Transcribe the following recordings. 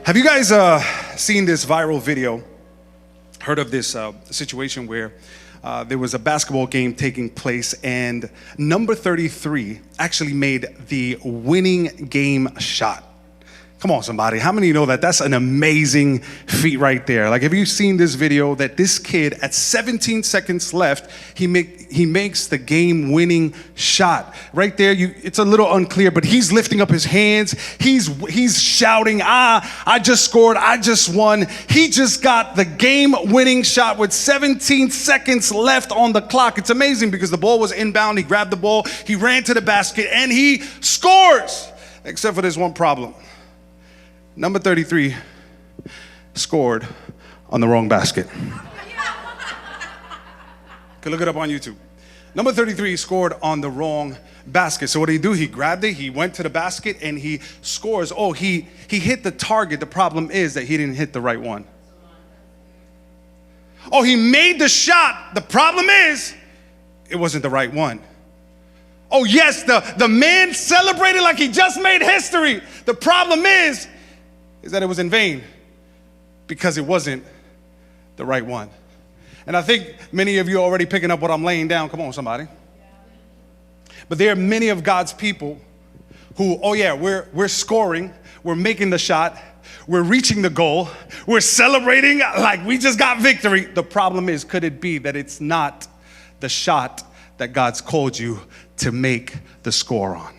Have you guys seen this viral video? Heard of this situation where there was a basketball game taking place and number 33 actually made the winning game shot. Come on, somebody. How many of you know that? That's an amazing feat right there. Like, have you seen this video that this kid at 17 seconds left, he makes the game-winning shot. Right there, it's a little unclear, but he's lifting up his hands. He's shouting, I just scored, I just won. He just got the game-winning shot with 17 seconds left on the clock. It's amazing because the ball was inbound. He grabbed the ball, he ran to the basket, and he scores. Except for this one problem. Number 33 scored on the wrong basket. You can look it up on YouTube. Number 33 scored on the wrong basket. So what did he do? He grabbed it, he went to the basket, and he scores. Oh, he hit the target. The problem is that he didn't hit the right one. Oh, he made the shot. The problem is it wasn't the right one. Oh, yes, the man celebrated like he just made history. The problem is that it was in vain because it wasn't the right one. And I think many of you are already picking up what I'm laying down. Come on, somebody. But there are many of God's people who, oh yeah, we're scoring, we're making the shot, we're reaching the goal, we're celebrating like we just got victory. The problem is, could it be that it's not the shot that God's called you to make the score on?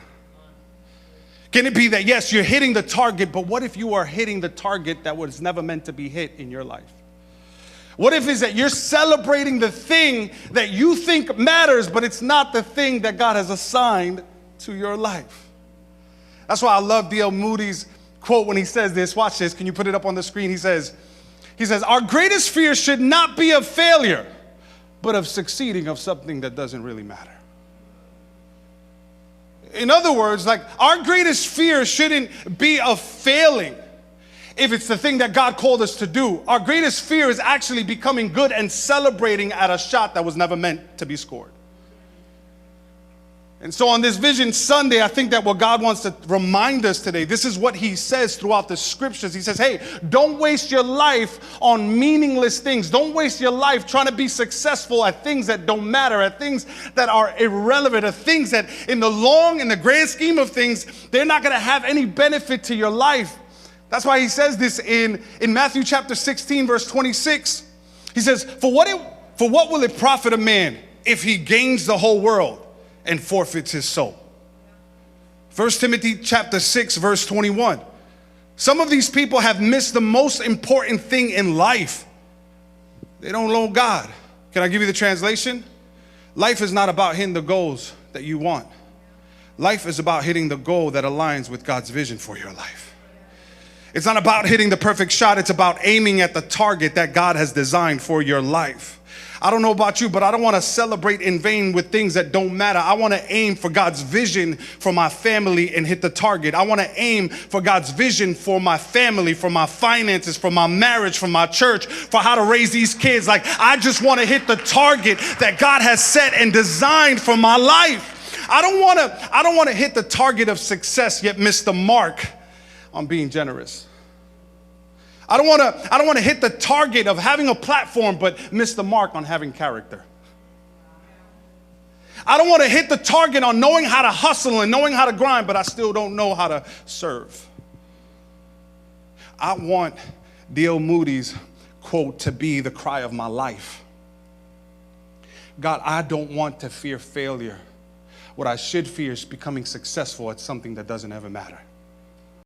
Can it be that, yes, you're hitting the target, but what if you are hitting the target that was never meant to be hit in your life? What if it's that you're celebrating the thing that you think matters, but it's not the thing that God has assigned to your life? That's why I love D.L. Moody's quote when he says this. Watch this. Can you put it up on the screen? He says, our greatest fear should not be of failure, but of succeeding of something that doesn't really matter. In other words, like, our greatest fear shouldn't be of failing if it's the thing that God called us to do. Our greatest fear is actually becoming good and celebrating at a shot that was never meant to be scored. And so on this Vision Sunday, I think that what God wants to remind us today, this is what he says throughout the scriptures. He says, hey, don't waste your life on meaningless things. Don't waste your life trying to be successful at things that don't matter, at things that are irrelevant, at things that in the grand scheme of things, they're not going to have any benefit to your life. That's why he says this in Matthew chapter 16, verse 26. He says, for what will it profit a man if he gains the whole world and forfeits his soul? 1 Timothy chapter 6, verse 21. Some of these people have missed the most important thing in life. They don't know God. Can I give you the translation? Life is not about hitting the goals that you want. Life is about hitting the goal that aligns with God's vision for your life. It's not about hitting the perfect shot. It's about aiming at the target that God has designed for your life. I don't know about you, but I don't want to celebrate in vain with things that don't matter. I want to aim for God's vision for my family and hit the target. I want to aim for God's vision for my family, for my finances, for my marriage, for my church, for how to raise these kids. Like, I just want to hit the target that God has set and designed for my life. I don't want to hit the target of success yet miss the mark on being generous. I don't want to hit the target of having a platform but miss the mark on having character. I don't want to hit the target on knowing how to hustle and knowing how to grind, but I still don't know how to serve. I want D.L. Moody's quote to be the cry of my life. God, I don't want to fear failure. What I should fear is becoming successful at something that doesn't ever matter.